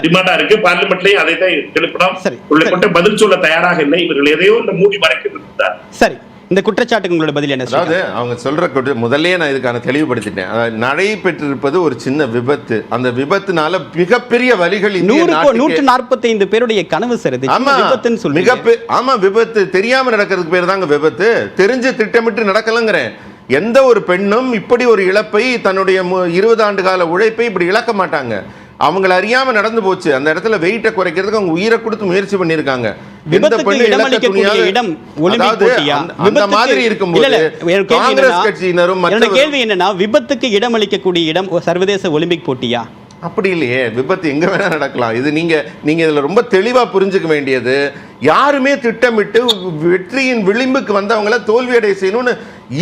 டிமாண்டா இருக்கு. பார்லிமெண்ட்லயும் அதை தான் எழுப்பணும். பதில் சொல்ல தயாராக இல்லை. இவர்கள் எதையோ இந்த மூடி மறைக்கிறார். சரி, இந்த குற்றச்சாட்டுக்கு உங்களோட பதில் என்ன? அதாவது அவங்க சொல்ற முதல்ல நான் இதுக்கான தெளிவுபடுத்திட்டேன். நடைபெற்றிருப்பது ஒரு சின்ன விபத்து. அந்த விபத்துனால மிகப்பெரிய வலிகள் 145 பேருடைய கனவு சார். ஆமா, விபத்து தெரியாம நடக்கிறதுக்கு பேர் தாங்க விபத்து. தெரிஞ்சு திட்டமிட்டு நடக்கலங்கிறேன். எந்த ஒரு பெண்ணும் இப்படி ஒரு இழப்பை, தன்னுடைய 20 ஆண்டு கால உழைப்பை இப்படி இழக்க மாட்டாங்க. அவங்களை அறியாம நடந்து போச்சு. அந்த இடத்துல வெயிட்டை குறைக்கிறதுக்கு அவங்க உயிரை கொடுத்து முயற்சி பண்ணிருக்காங்க. அந்த மாதிரி இருக்கும்போது காங்கிரஸ் கட்சியினரும் கேள்வி என்னன்னா, விபத்துக்கு இடமளிக்கக்கூடிய இடம் சர்வதேச ஒலிம்பிக் போட்டியா? அப்படி இல்லையே. விபத்து எங்க வேணா நடக்கலாம். இது நீங்க இதுல ரொம்ப தெளிவா புரிஞ்சுக்க வேண்டியது, யாருமே திட்டமிட்டு வெற்றியின் விளிம்புக்கு வந்தவங்கள தோல்வியடை செய்யணும்னு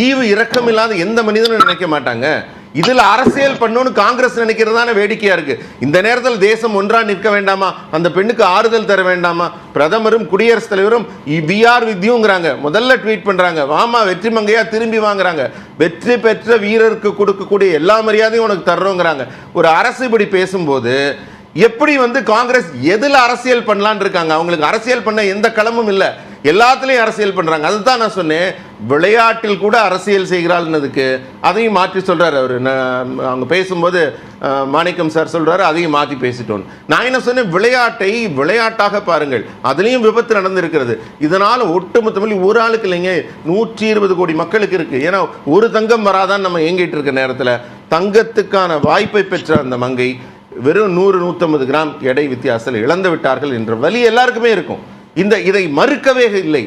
ஈவு இரக்கம் இல்லாத எந்த மனிதனும் நினைக்க மாட்டாங்க. இதுல அரசியல் பண்ணணும்னு காங்கிரஸ் நினைக்கிறதான வேடிக்கையா இருக்கு. இந்த நேரத்தில் தேசம் ஒன்றா நிற்க வேண்டாமா? அந்த பெண்ணுக்கு ஆறுதல் தர வேண்டாமா? பிரதமரும் குடியரசுத் தலைவரும் வி ஆர் வித் யூங்கிறாங்க. முதல்ல ட்வீட் பண்றாங்க, வாமா வெற்றி மங்கையா திரும்பி வாங்குறாங்க. வெற்றி பெற்ற வீரருக்கு கொடுக்கக்கூடிய எல்லா மரியாதையும் உனக்கு தர்றோங்கிறாங்க. ஒரு அரசு இப்படி பேசும்போது எப்படி காங்கிரஸ் எதுல அரசியல் பண்ணலான்னு இருக்காங்க? அவங்களுக்கு அரசியல் பண்ண எந்த களமும் இல்லை. எல்லாத்துலயும் அரசியல் பண்றாங்க. அதுதான் நான் சொன்னேன், விளையாட்டில் கூட அரசியல் செய்கிறாள்னதுக்கு அதையும் மாற்றி சொல்றாரு அவரு. அவங்க பேசும்போது மாணிக்கம் சார் சொல்றாரு, அதையும் மாற்றி பேசிட்டோம். நான் என்ன சொன்னேன், விளையாட்டை விளையாட்டாக பாருங்கள். அதுலயும் விபத்து நடந்திருக்கிறது. இதனால ஒட்டுமொத்தமில்லி ஒரு ஆளுக்கு இல்லைங்க, 120 கோடி மக்களுக்கு இருக்கு. ஏன்னா ஒரு தங்கம் வராதான் நம்ம ஏங்கிட்டு இருக்க நேரத்தில் தங்கத்துக்கான வாய்ப்பை பெற்ற அந்த மங்கை வெறும் 100-150 கிராம் எடை வித்தியாசத்தில் இழந்து விட்டார்கள் என்ற வலி எல்லாருக்குமே இருக்கும். இதை மறுக்கவே இல்லை.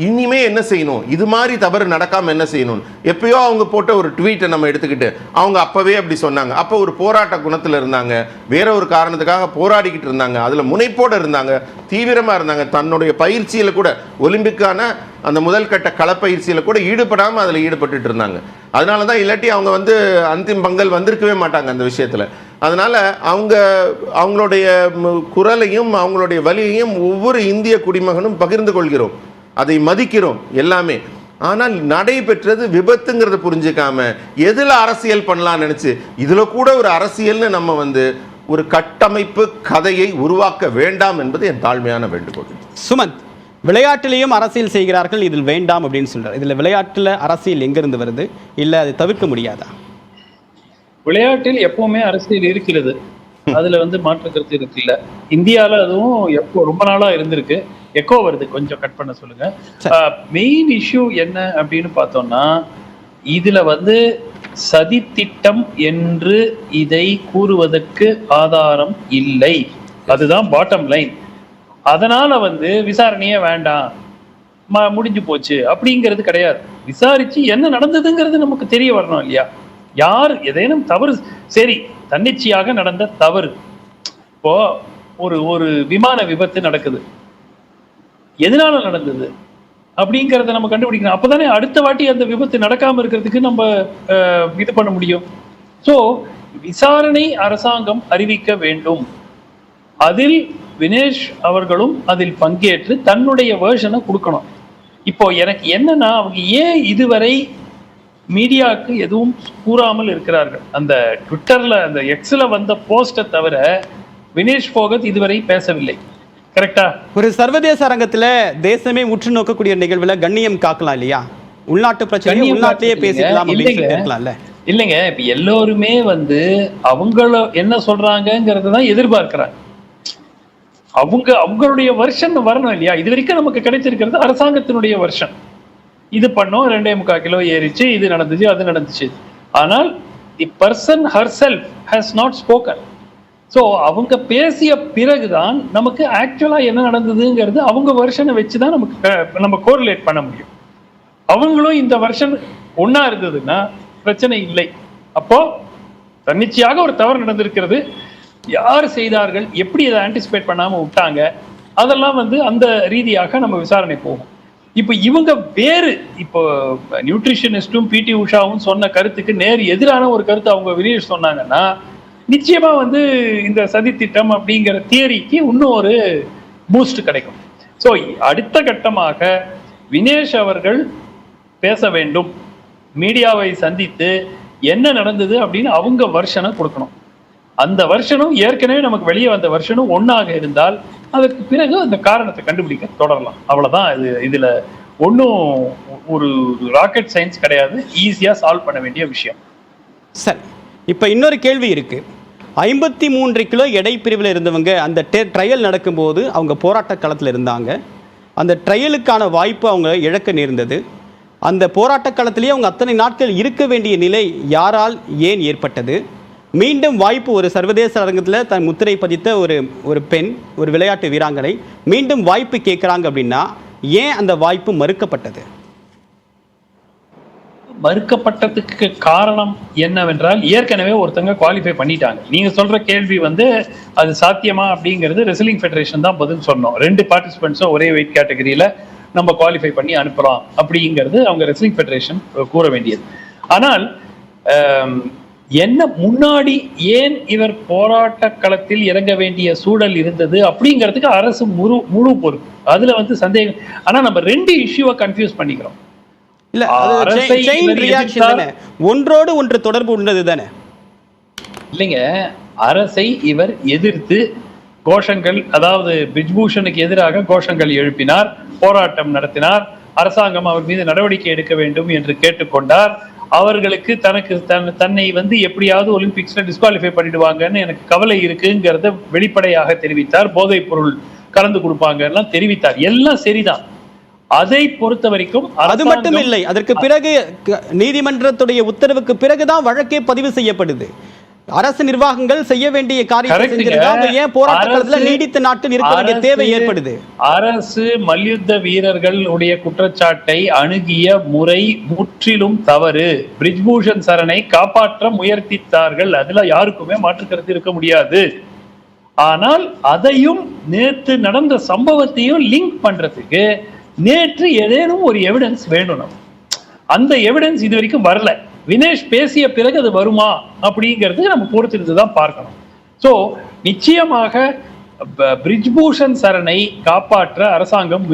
இனிமே என்ன செய்யணும், இது மாதிரி தவறு நடக்காம என்ன செய்யணும்? எப்பயோ அவங்க போட்ட ஒரு ட்வீட்டை நம்ம எடுத்துக்கிட்டு அவங்க அப்பவே அப்படி சொன்னாங்க. அப்போ ஒரு போராட்ட குணத்தில் இருந்தாங்க, வேற ஒரு காரணத்துக்காக போராடிக்கிட்டு இருந்தாங்க, அதுல முனைப்போடு இருந்தாங்க, தீவிரமா இருந்தாங்க. தன்னுடைய பயிற்சியில கூட, ஒலிம்பிக்கான அந்த முதல் கட்ட களப்பயிற்சியில கூட ஈடுபடாம அதுல ஈடுபட்டு இருந்தாங்க. அதனாலதான் இல்லாட்டி அவங்க அந்திம் பங்கல் வந்திருக்கவே மாட்டாங்க அந்த விஷயத்துல. அதனால அவங்களுடைய குரலையும் அவங்களுடைய வலியையும் ஒவ்வொரு இந்திய குடிமகனும் பகிர்ந்து கொள்கிறோம், அதை மதிக்கிறோம் எல்லாமே. ஆனால் நடைபெற்றது விபத்துங்கிறத புரிஞ்சுக்காம எதுல அரசியல் பண்ணலாம் நினைச்சு இதுல கூட ஒரு அரசியல்னு நம்ம ஒரு கட்டமைப்பு கதையை உருவாக்க வேண்டாம் என்பது என் தாழ்மையான வேண்டுகோள். சுமந்த், விளையாட்டிலையும் அரசியல் செய்கிறார்கள், இதில் வேண்டாம் அப்படின்னு சொல்றாரு. இதுல விளையாட்டுல அரசியல் எங்கிருந்து வருது? இல்ல அதை தவிர்க்க முடியாதா? விளையாட்டில் எப்பவுமே அரசியல் இருக்கிறது, அதுல மாற்று கருத்து இருக்குல்ல. இந்தியால அதுவும் எப்போ ரொம்ப நாளா இருந்திருக்கு. எக்கோ வருது, கொஞ்சம் கட் பண்ண சொல்லுங்க. மெயின் இஷ்யூ என்ன அப்படின்னு பார்த்தோம்னா, இதுல சதி திட்டம் என்று இதை கூறுவதற்கு ஆதாரம் இல்லை. அதுதான் பாட்டம் லைன். அதனால விசாரணையே வேண்டாம், முடிஞ்சு போச்சு அப்படிங்கிறது கிடையாது. விசாரிச்சு என்ன நடந்ததுங்கிறது நமக்கு தெரிய வரணும் இல்லையா? யார் எதேனும் தவறு, சரி தன்னிச்சையாக நடந்த தவறு, இப்போ ஒரு விமான விபத்து நடக்குது, எதனால நடந்தது அப்படிங்கிறத நம்ம கண்டுபிடிக்கணும். அப்பதானே அடுத்த வாட்டி அந்த விபத்து நடக்காம இருக்கிறதுக்கு நம்ம இது பண்ண முடியும். ஸோ விசாரணை அரசாங்கம் அறிவிக்க வேண்டும். அதில் வினேஷ் அவர்களும் அதில் பங்கேற்று தன்னுடைய வேர்ஷனை கொடுக்கணும். இப்போ எனக்கு என்னன்னா, அவங்க ஏன் இதுவரை மீடியாவுக்கு எதுவும் கூறாமல் இருக்கிறார்கள்? அந்த ட்விட்டர்ல அந்த எக்ஸ்ல வந்த போஸ்டை தவிர வினேஷ் போகத் இதுவரை பேசவில்லை. கரெக்டா? ஒரு சர்வதேச அரங்கத்துல தேசமே உற்று நோக்கக்கூடிய நிகழ்வுல கண்ணியம் காக்கலாம் இல்லையா? உள்நாட்டு பிரச்சனை உள்நாட்டிலேயே பேசிக்கலாம் இருக்கலாம்ல. இல்லைங்க, இப்ப எல்லோருமே அவங்கள என்ன சொல்றாங்கிறத தான் எதிர்பார்க்கிறாங்க. அவங்களுடைய வருஷன் வரணும் இல்லையா? இது வரைக்கும் நமக்கு கிடைச்சிருக்கிறது அரசாங்கத்தினுடைய வருஷன். இது பண்ணோம், 2.25 கிலோ ஏறிச்சு, இது நடந்துச்சு, அது நடந்துச்சு. ஆனால் the person herself has not spoken. So அவங்க பேசிய பிறகுதான் நமக்கு ஆக்சுவலா என்ன நடந்ததுங்கிறது அவங்க வருஷனை வச்சுதான் நம்ம கோரிலேட் பண்ண முடியும். அவங்களும் இந்த வருஷன் ஒன்னா இருந்ததுன்னா பிரச்சனை இல்லை. அப்போ தன்னிச்சையாக ஒரு தவறு நடந்திருக்கிறது, யார் செய்தார்கள், எப்படி அதை ஆன்டிசிபேட் பண்ணாம விட்டாங்க, அதெல்லாம் அந்த ரீதியாக நம்ம விசாரணை போகும். இப்போ இவங்க வேறு, இப்போ நியூட்ரிஷனிஸ்டும் பிடி உஷாவும் சொன்ன கருத்துக்கு நேர் எதிரான ஒரு கருத்து அவங்க வினேஷ் சொன்னாங்கன்னா, நிச்சயமா இந்த சதி திட்டம் அப்படிங்கிற தியரிக்கு இன்னும் ஒரு பூஸ்ட் கிடைக்கும். ஸோ அடுத்த கட்டமாக வினேஷ் அவர்கள் பேச வேண்டும், மீடியாவை சந்தித்து என்ன நடந்தது அப்படின்னு அவங்க வருஷனை கொடுக்கணும். அந்த வெர்ஷனும் ஏற்கனவே நமக்கு வெளியே வந்த வெர்ஷனும் ஒன்னாக இருந்தால் அதற்கு பிறகு அந்த காரணத்தை கண்டுபிடிக்க தொடரலாம். அவ்வளவுதான். இதுல ஒன்றும் ஒரு ராக்கெட் சயின்ஸ் கிடையாது, ஈஸியா சால்வ் பண்ண வேண்டிய விஷயம். சரி, இப்போ இன்னொரு கேள்வி இருக்கு. 53 கிலோ எடை பிரிவில் இருந்தவங்க அந்த ட்ரையல் நடக்கும்போது அவங்க போராட்ட களத்தில் இருந்தாங்க. அந்த ட்ரையலுக்கான வாய்ப்பு அவங்க இழக்க நேர்ந்தது. அந்த போராட்ட களத்திலேயே அவங்க அத்தனை நாட்கள் இருக்க வேண்டிய நிலை யாரால் ஏன் ஏற்பட்டது? மீண்டும் வாய்ப்பு, ஒரு சர்வதேச அரங்கத்தில் தன் முத்திரை பதித்த ஒரு பெண், ஒரு விளையாட்டு வீராங்கனை மீண்டும் வாய்ப்பு கேட்குறாங்க அப்படின்னா ஏன் அந்த வாய்ப்பு மறுக்கப்பட்டது? மறுக்கப்பட்டதுக்கு காரணம் என்னவென்றால், ஏற்கனவே ஒருத்தங்க குவாலிஃபை பண்ணிட்டாங்க. நீங்க சொல்ற கேள்வி அது சாத்தியமா அப்படிங்கிறது ரெஸ்லிங் ஃபெடரேஷன் தான் பதில் சொன்னோம். 2 பார்ட்டிசிபென்ட்ஸும் ஒரே வெயிட் கேட்டகரியில நம்ம குவாலிஃபை பண்ணி அனுப்புறோம் அப்படிங்கிறது அவங்க ரெஸ்லிங் ஃபெடரேஷன் கூற வேண்டியது. ஆனால் என்ன முன்னாடி ஏன் இவர் போராட்ட களத்தில் இறங்க வேண்டிய சூழல் இருந்தது அப்படிங்கிறதுக்கு அரசு முழு பொறுப்பு. அதுல சந்தேகம். ஆனா நம்ம 2 இஷ்யூவை கன்ஃபியூஸ் பண்ணிக்கிறோம். இல்ல, அது செயின் ரியாக்ஷன் தானே, ஒன்றோடு ஒன்று தொடர்பு உள்ளது தானே. இல்லைங்க, அரசை இவர் எதிர்த்து கோஷங்கள், அதாவது பிரிஜ்பூஷனுக்கு எதிராக கோஷங்கள் எழுப்பினார், போராட்டம் நடத்தினார், அரசாங்கம் அவர் மீது நடவடிக்கை எடுக்க வேண்டும் என்று கேட்டுக்கொண்டார். அவர்களுக்கு தன்னை எப்படியாவது ஒலிம்பிக்ஸ்ல டிஸ்குவாலிஃபை பண்ணிடுவாங்கன்னு எனக்கு கவலை இருக்குங்கிறத வெளிப்படையாக தெரிவித்தார். போதைப் பொருள் கலந்து கொடுப்பாங்க தெரிவித்தார். எல்லாம் சரிதான். அதை பொறுத்த வரைக்கும் அது மட்டும் இல்லை, அதற்கு பிறகு நீதிமன்றத்துடைய உத்தரவுக்கு பிறகுதான் வழக்கே பதிவு செய்யப்படுது. அரசு நிர்வாகங்கள் செய்ய வேண்டிய காரியத்தை செஞ்சிருக்காங்க. ஏன் போராட்டத்துல நீடித்த நாட்கள் இருக்க வேண்டிய தேவை ஏற்படுது? அரசு மல்யுத்த வீரர்கள் உடைய குற்றச்சாட்டை அணுகிய முறை முற்றிலும் தவறு. பிரிஜ்பூஷன் சரணை காப்பாற்ற முயற்சித்தார்கள், அதுல யாருக்குமே மாற்று கருத்து இருக்க முடியாது. ஆனால் அதையும் நேற்று நடந்த சம்பவத்தையும் லிங்க் பண்றதுக்கு நேற்று ஏதேனும் ஒரு எவிடன்ஸ் வேணும். அந்த எவிடன்ஸ் இது வரைக்கும் வரல. வினேஷ் பேசிய பிறகு அது வருமா அப்படிங்கிறது நம்ம பொறுத்திருந்துதான் பார்க்கணும். சோ நிச்சயமாக பிரிஜ்பூஷன் சரணை காப்பாற்ற அரசாங்கம்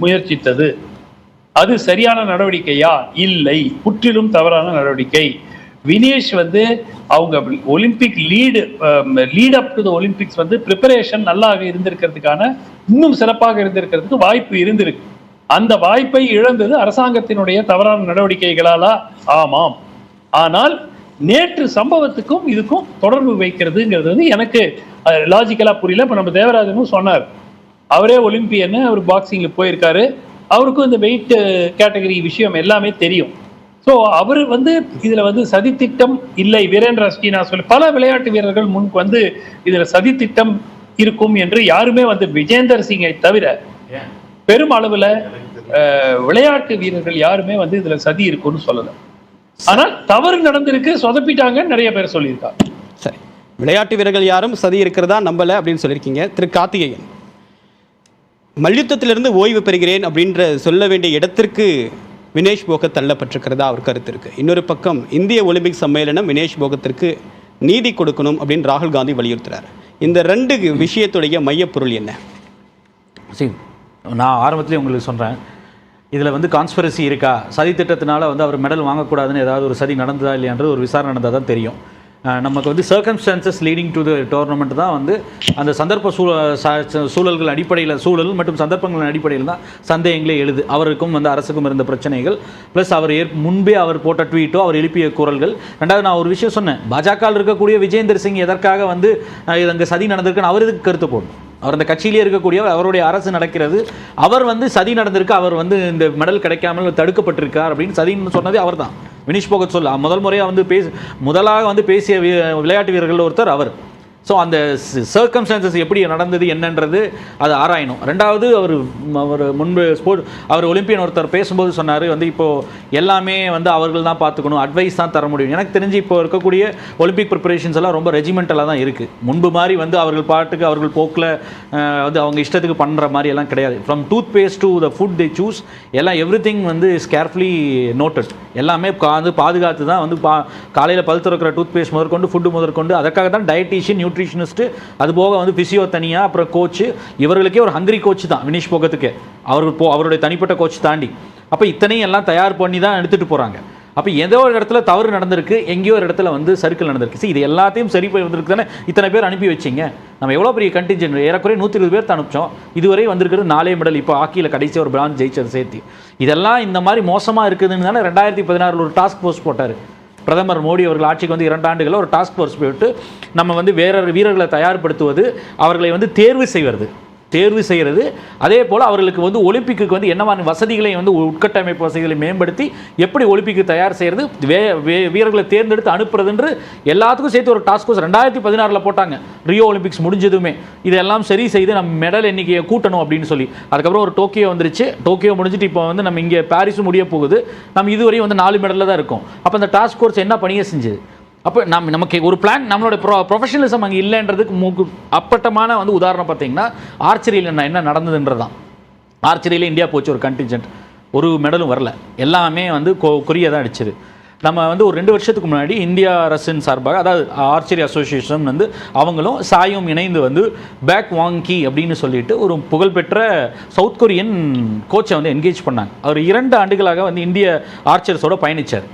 முயற்சித்தது. அது சரியான நடவடிக்கையா? இல்லை, முற்றிலும் தவறான நடவடிக்கை. வினேஷ் அவங்க Olympic lead up to the Olympics preparation நல்லா இருந்திருக்கிறதுக்கான, இன்னும் சிறப்பாக இருந்திருக்கிறதுக்கு வாய்ப்பு இருந்திருக்கு. அந்த வாய்ப்பை இழந்தது அரசாங்கத்தினுடைய தவறான நடவடிக்கைகளாலா? ஆமாம். ஆனால் நேற்று சம்பவத்துக்கும் இதுக்கும் தொடர்பு வைக்கிறதுங்கிறது எனக்கு லாஜிக்கலா புரியல. இப்ப நம்ம தேவராஜனும் சொன்னார், அவரே ஒலிம்பியன்னு, அவர் பாக்ஸிங்ல போயிருக்காரு, அவருக்கும் இந்த வெயிட் கேட்டகரி விஷயம் எல்லாமே தெரியும். ஸோ அவர் இதுல சதித்திட்டம் இல்லை. வீரேந்திர அஸ்டினா சொல்லி பல விளையாட்டு வீரர்கள் முன்பு இதுல சதித்திட்டம் இருக்கும் என்று யாருமே விஜேந்தர் சிங்கை தவிர பெரும் அளவுல விளையாட்டு வீரர்கள் யாருமே இதுல சதி இருக்கும்னு சொல்லல. ஆனால் தவறு நடந்திருக்கு, சொதப்பிட்டாங்க நிறைய பேர் சொல்லியிருக்காங்க. சரி, விளையாட்டு வீரர்கள் யாரும் சதி இருக்கிறதா நம்பல அப்படின்னு சொல்லியிருக்கீங்க. திரு கார்த்திகேயன், மல்யுத்தத்திலிருந்து ஓய்வு பெறுகிறேன் அப்படின்ற சொல்ல வேண்டிய இடத்திற்கு வினேஷ் போகத் தள்ளப்பட்டிருக்கிறதா அவர் கருத்து இருக்கு. இன்னொரு பக்கம் இந்திய ஒலிம்பிக் சம்மேளனம் வினேஷ் போகத்திற்கு நீதி கொடுக்கணும் அப்படின்னு ராகுல் காந்தி வலியுறுத்துறாரு. இந்த 2 விஷயத்துடைய மையப்பொருள் என்ன? சரி, நான் ஆரம்பத்திலே உங்களுக்கு சொல்கிறேன், இதில் கான்ஸ்பிரசி இருக்கா, சதி திட்டத்தினால அவர் மெடல் வாங்கக்கூடாதுன்னு ஏதாவது ஒரு சதி நடந்ததா இல்லையான்றது ஒரு விசாரணை நடந்தால் தான் தெரியும். நமக்கு circumstances leading to the tournament தான் அந்த சந்தர்ப்ப சூழல்கள் அடிப்படையில், சூழல் மற்றும் சந்தர்ப்பங்களின் அடிப்படையில் தான் சந்தேகங்களே எழுது. அவருக்கும் அரசுக்கும் இருந்த பிரச்சனைகள் ப்ளஸ் அவர் முன்பே அவர் போட்ட ட்வீட்டோ, அவர் எழுப்பிய குரல்கள். ரெண்டாவது, நான் ஒரு விஷயம் சொன்னேன், பாஜகவில் இருக்கக்கூடிய விஜேந்தர் சிங் எதற்காக இது அங்கே சதி நடந்திருக்குன்னு அவர் இதுக்கு கருத்து போடணும். அவர் அந்த கட்சியிலே இருக்கக்கூடிய அவருடைய அரசு நடக்கிறது, அவர் சதி நடந்திருக்கு, அவர் இந்த மெடல் கிடைக்காமல் தடுக்கப்பட்டிருக்கார் அப்படின்னு சதின்னு சொன்னதே அவர் தான். வினேஷ் போகத் முதல் முறையாக முதலாக பேசிய விளையாட்டு வீரர்கள் ஒருத்தர் அவர். ஸோ அந்த சர்க்கம்ஸ்டான்சஸ் எப்படி நடந்தது என்னன்றது அதை ஆராயணும். ரெண்டாவது, அவர் முன்பு அவர் ஒலிம்பியன் ஒருத்தர் பேசும்போது சொன்னார், இப்போது எல்லாமே அவர்கள் தான் பார்த்துக்கணும், அட்வைஸ் தான் தர முடியும். எனக்கு தெரிஞ்சு இப்போ இருக்கக்கூடிய ஒலிம்பிக் ப்ரிப்பரேஷன்ஸ் எல்லாம் ரொம்ப ரெஜிமெண்டலாக தான் இருக்குது. முன்பு மாதிரி அவர்கள் பாட்டுக்கு அவர்கள் போக்கில் அவங்க இஷ்டத்துக்கு பண்ணுற மாதிரி எல்லாம் கிடையாது. From toothpaste to the food they choose, எல்லாம் everything is carefully noted. எல்லாமே பாதுகாத்து தான் காலையில் பல் துறக்கிற டூத் பேஸ்ட் முதற்கொண்டு ஃபுட்டு முதற்கொண்டு, அதற்காக தான் டயட்டீஷியன், நியூட்ரிஷனிஸ்ட், அது போக பிசியோ தனியாக, அப்புறம் கோச்சு, இவர்களுக்கே ஒரு ஹங்கரி கோச் தான் வினேஷ் போகத்துக்கு, அவருடைய தனிப்பட்ட கோச் தாண்டி. அப்போ இத்தனையும் எல்லாம் தயார் பண்ணி தான் எடுத்துகிட்டு போகிறாங்க. அப்போ ஏதோ ஒரு இடத்துல தவறு நடந்திருக்கு, எங்கேயோ ஒரு இடத்துல வந்து சர்க்கிள் நடந்திருக்கு. சரி, இது எல்லாத்தையும் சரி பண்ணுறதுக்கு தானே இத்தனை பேர் அனுப்பி வச்சிங்க. நம்ம எவ்வளோ பெரிய கண்டிஜென்ட், ஏறக்குறைய 120 பேர் அனுப்பிச்சோம். இதுவரை வந்திருக்கிறது 4 மெடல். இப்போ ஹாக்கியில் கடைசி ஒரு பிரான்ஸ் ஜெயிச்சது சேர்த்து. இதெல்லாம் இந்த மாதிரி மோசமாக இருக்குதுன்னு தானே 2016 ஒரு டாஸ்க் ஃபோர்ஸ் போட்டார் பிரதமர் மோடி அவர்கள். ஆட்சிக்கு வந்து 2 ஆண்டுகளில் ஒரு டாஸ்க் ஃபோர்ஸ் போட்டு நம்ம வந்து வீரர்களை தயார்படுத்துவது, அவர்களை வந்து தேர்வு செய்கிறது, அதே போல் அவர்களுக்கு வந்து ஒலிம்பிக்கு வந்து என்னமான வசதிகளை வந்து உட்கட்டமைப்பு வசதிகளை மேம்படுத்தி எப்படி ஒலிம்பிக்கு தயார் செய்கிறது, வீரர்களை தேர்ந்தெடுத்து அனுப்புறதுன்று எல்லாத்துக்கும் சேர்த்து ஒரு டாஸ்க் ஃபோர்ஸ் 2016 போட்டாங்க. ரியோ ஒலிம்பிக்ஸ் முடிஞ்சதுமே இதெல்லாம் சரி செய்து நம்ம மெடல் எண்ணிக்கையை கூட்டணும் அப்படின்னு சொல்லி. அதுக்கப்புறம் ஒரு டோக்கியோ வந்துருச்சு. டோக்கியோ முடிஞ்சிட்டு இப்போ வந்து நம்ம இங்கே பாரிஸும் முடிய போகுது. நம்ம இதுவரை வந்து 4 மெடலில் தான் இருக்கும். அப்போ அந்த டாஸ்க் ஃபோர்ஸ் என்ன பணியை செஞ்சது? அப்போ நமக்கு ஒரு பிளான், நம்மளோட ப்ரொஃபஷனலிசம் அங்கே இல்லைன்றதுக்கு அப்பட்டமான வந்து உதாரணம் பார்த்தீங்கன்னா ஆர்ச்சரியில் என்ன நடந்ததுன்றது தான். ஆர்ச்சரியில் இந்தியா போச்சு ஒரு கண்டிஜென்ட், ஒரு மெடலும் வரல, எல்லாமே வந்து கொரியா தான் அடிச்சது. நம்ம வந்து ஒரு 2 வருஷத்துக்கு முன்னாடி இந்தியா அரசின் சார்பாக, அதாவது ஆர்ச்சரி அசோசியேஷன் வந்து அவங்களும் சாயும் இணைந்து வந்து பேக் வாங்கி அப்படின்னு சொல்லிட்டு ஒரு புகழ்பெற்ற சவுத் கொரியன் கோச்சை வந்து என்கேஜ் பண்ணாங்க. அவர் 2 ஆண்டுகளாக வந்து இந்திய ஆர்ச்சர்ஸோட பயணித்தார்.